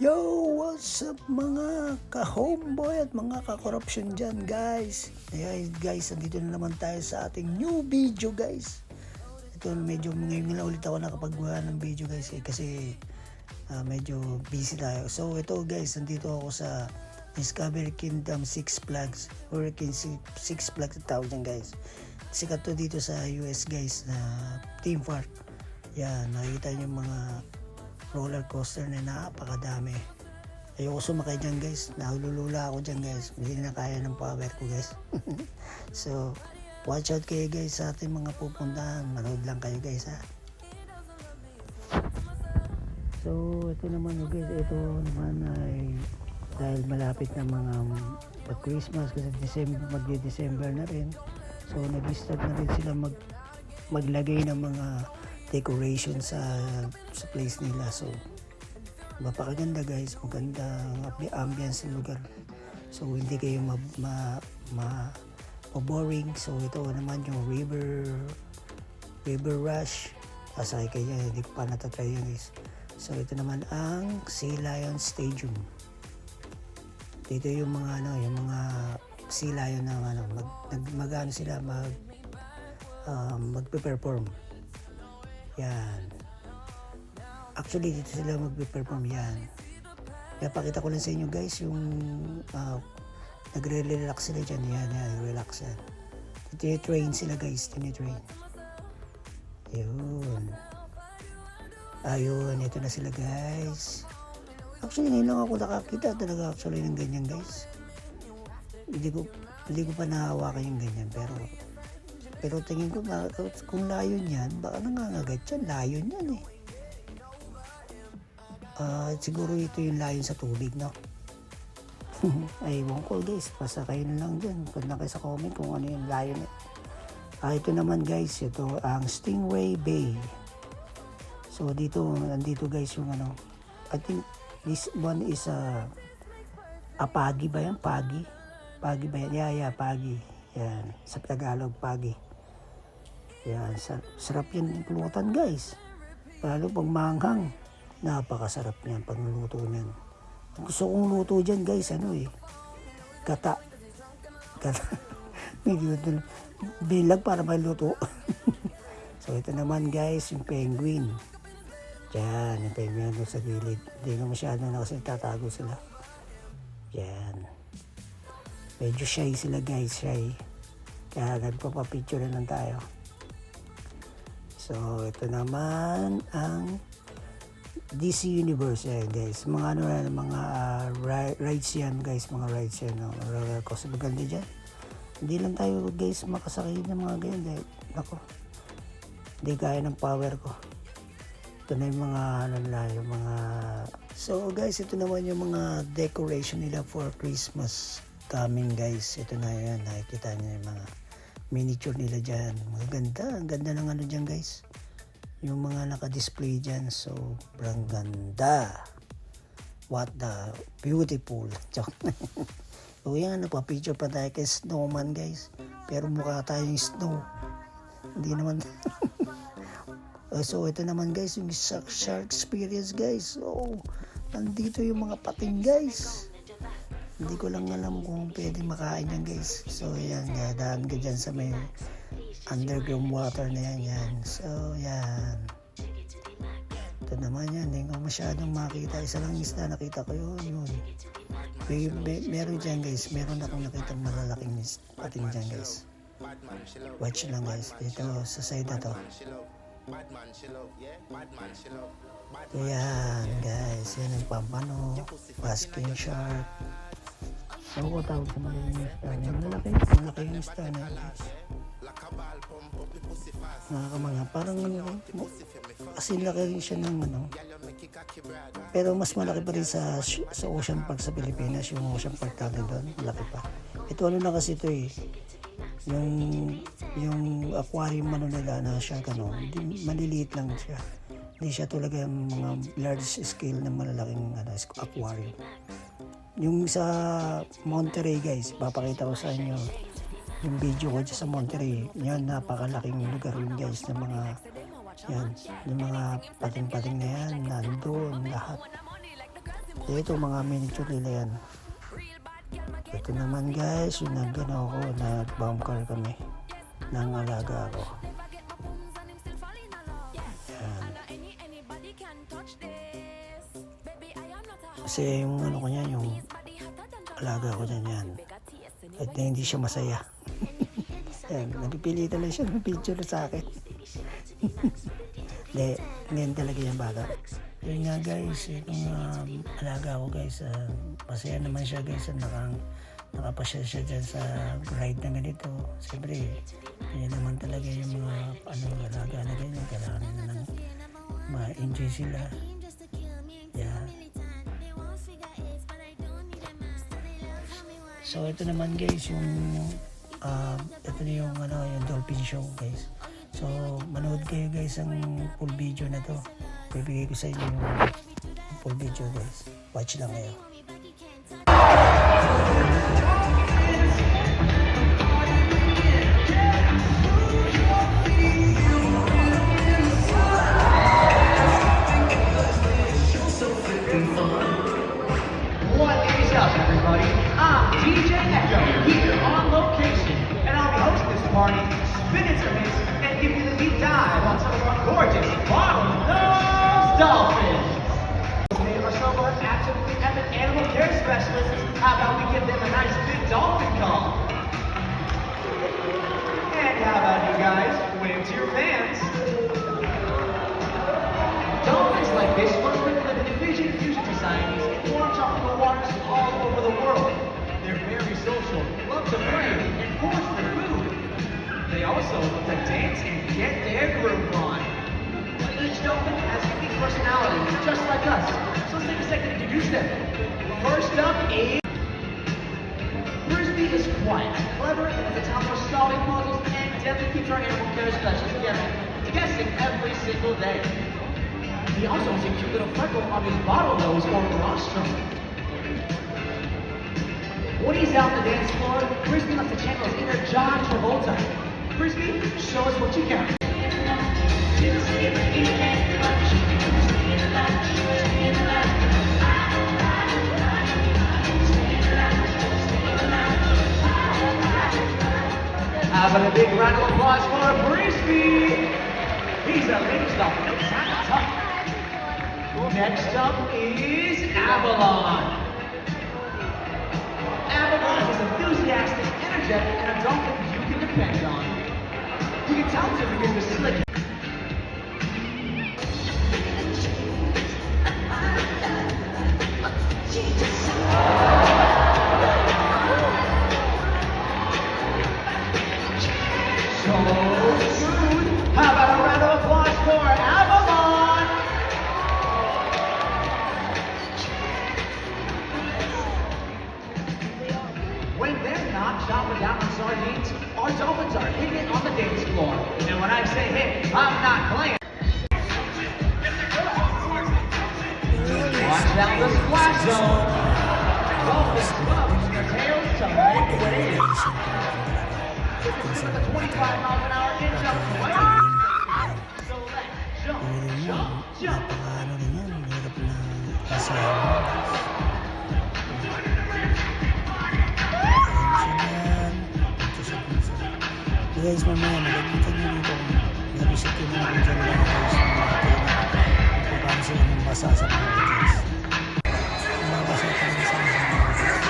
Yo, what's up mga ka-homeboy at mga ka-corruption dyan guys. Ayan guys, nandito na naman tayo sa ating new video guys. Ito medyo ngayon na ulit ako nakapagawa ng video guys kasi medyo busy tayo. So ito guys, nandito ako sa Discovery Kingdom Six Flags, Hurricane Six Flags 1000 guys. Sikat to dito sa US guys na theme park. Yan, nakikita niyo mga roller coaster na napakadami. Ayoko sumakay dyan guys, nahululula ako dyan guys, hindi na kaya ng power ko guys. So watch out kayo guys sa ating mga pupuntahan, manood lang kayo guys ha. So ito naman guys, ito naman ay dahil malapit na mga Christmas kasi magde-December na rin, so nag-start na rin sila maglagay ng mga decoration sa place nila. So mapakaganda guys, maganda ang ambience ng lugar, so hindi kayo boring. So ito naman yung river rush, asay kayo, hindi pa natatry yun guys. So ito naman ang Sea Lion Stadium. Dito yung mga yung mga Sea Lion na sila magpe-perform. Yan. Actually, dito sila magpe-perform yan. Kaya pakita ko lang sa inyo guys yung nagre-relax sila dyan. Yan, relax yan. Tinitrain sila guys, tinitrain. Yun. Ayun, ito na sila guys. Actually, ngayon lang ako nakakita talaga actually ng ganyan guys. Hindi ko pa nahawakan yung ganyan, pero tingin ko kung layon yan, baka nangangagat yan. Layon yan eh. Siguro ito yung layon sa tubig, no? Ay, ewan ko guys, basta kayo na lang dyan. Pag na kayo sa comment kung ano yung layon eh. Ito naman guys, ito ang Stingray Bay. So nandito guys yung I think this one is Pagi ba yan? Pagi ba yan? Yeah, Pagi. Yan, sa Tagalog, Pagi. Yan, sarap yan pulutan guys. Lalo pag manghang, napakasarap yan pag naluto niyan. Gusto kong luto dyan guys, gata. Bilag para may luto. So ito naman guys, yung penguin. Yan, yung penguin doon sa gilid. Hindi na masyado na kasi tatago sila. Yan. Medyo shy sila guys, shy. Kaya nagpapapicture na lang tayo. So, ito naman ang DC Universe guys. Mga rides yan guys, mga rides yan. Roller coaster, maganda dyan. Hindi lang tayo guys makasakay ng mga ganyan dahil, nako, hindi kaya ng power ko. Ito na yung mga So guys, ito naman yung mga decoration nila for Christmas coming guys. Ito na yan, nakikita nyo yung mga miniature nila dyan. Maganda, ang ganda ng dyan guys. Yung mga naka-display dyan, sobrang ganda. What the beautiful. So yan, nagpa-picture pa tayo kay snowman guys. Pero mukha tayong snow. Hindi naman. So ito naman guys, yung shark experience guys. So nandito yung mga pating guys. Hindi ko lang alam kung pwede makain yan guys. So yan, daan ka dyan sa may underground water na yan. So yan. Ito naman yan, hindi ko masyadong makita. Isa lang isda nakita ko yun. Meron dyan guys, meron akong nakita malalaking pating dyan guys. Watch lang guys, dito sa side na to. Yan guys, yan ang pampano, basking shark. Ano ko tawag sa malaking isda niya? Malaking isda na guys. Nakakamanga, parang kasi laki siya ng pero mas malaki pa rin sa Ocean Park sa Pilipinas, yung Ocean Park natin doon, malaki pa. Ito na kasi ito yung aquarium nila na shark maliliit lang siya. Hindi siya talaga yung mga large scale na malalaking aquarium. Yung sa Monterey guys, papakita ko sa inyo yung video ko dyan sa Monterey. Yan, napakalaking lugar yun guys ng mga Yan, yung mga pating-pating na yan, nandun lahat. Ito mga miniature nila yan. Ito naman guys, yung nag-ano ako, nag-bumper kami ng alaga ako. Yan. Kasi yung ano ko niya, yung alaga ko niyan yan. At hindi siya masaya. Yan, napipilitan lang siya ng picture sa akin. Ngayon talaga yung bata. Yun nga guys, itong alaga ko guys, masaya naman siya guys, nakapasya siya dyan sa ride na ganito. Siyempre, yun naman talaga yung mga alaga na ganyan, kailangan na ng ma-enjoy sila. Yeah. So ito naman guys, yung ito na yung yung dolphin show guys. So manood kayo guys ang full video na to. Bibigay ko sa inyo yung full video guys. Watch lang kayo. What is up, everybody? I'm DJ Echo here on location, and I'll be hosting this party, spinning some hits, and giving you the deep dive on some of our gorgeous bottlenose dolphins. They are some of our absolutely epic animal care specialists. How about we give them a nice big dolphin call? And how about you guys wave to your fans? Dolphins like this one live in division fusion societies in warm tropical waters all over the world. They're very social, love to play, and forage for food. They also love to dance and get their groove on. Each dolphin has a unique personality, just like us. So let's take a second to introduce them. First up is Frisbee is quiet, clever, and at the top of solving puzzles, and definitely keeps our animal care specialist guessing every single day. He also has a cute little freckle on his bottlenose or rostrum. When he's out on the dance floor, Frisbee likes to channel his inner John Travolta. Frisbee, show us what you got. How about a big round of applause for Frisbee? He's a ladies' dolphin. No, he's not tough. Next up is Avalon. Avalon is enthusiastic, energetic, and a dolphin you can depend on. You can tell too because the slick. So smooth. How about a round of applause for Avalon? When they're not chopping down on sardines, our dolphins are hitting it on the dance floor. And when I say hit, I'm not playing. Watch out the splash zone. Dolphins love their tails to make waves. With a 25 miles an hour inch up swing. So let's jump, jump, jump. Napaka rin yan, hirap na kasi guys, mamaya nakikita nyo dito kung nabisit ko mga dyan lang guys kung paano sila mabasa sa mga guys mabasa talaga sa mga guys.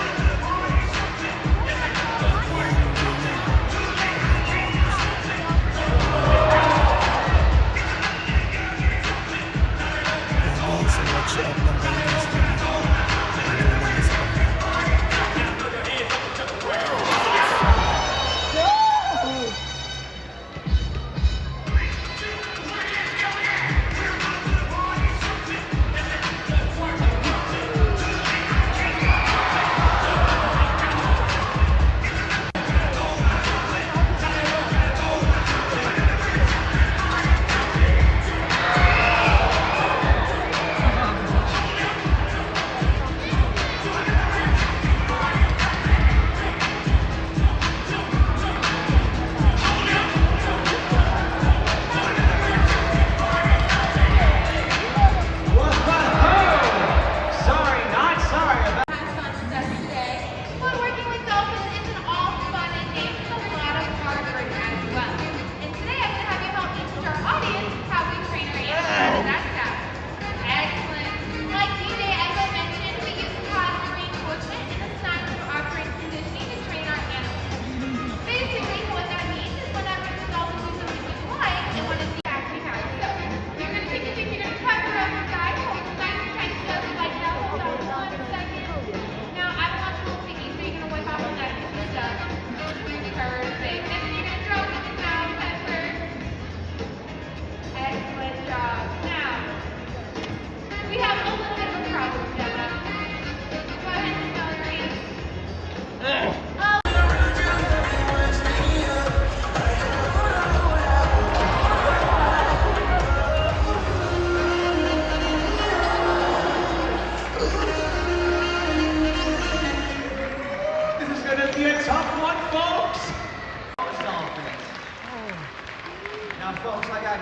Guys, watch out lang kayo guys.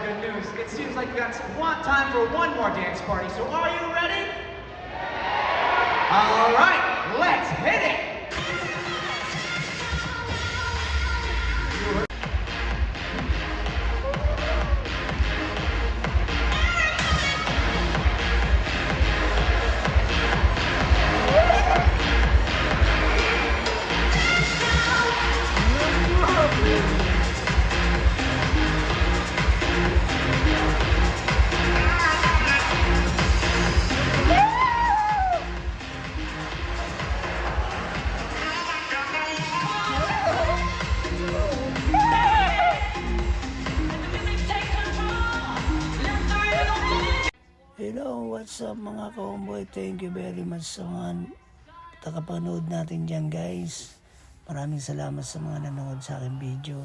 good news. It seems like we got time for one more dance party, so are you ready? All right, let's hit it! Hello, what's up mga ka-homeboy? Thank you very much sa mga takapanood natin dyan guys. Maraming salamat sa mga nanonood sa aking video.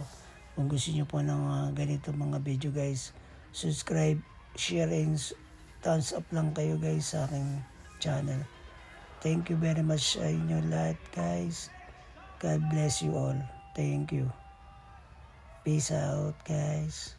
Kung gusto nyo po ng ganito mga video guys, subscribe, share, and thumbs up lang kayo guys sa aking channel. Thank you very much sa inyo lahat guys. God bless you all. Thank you. Peace out guys.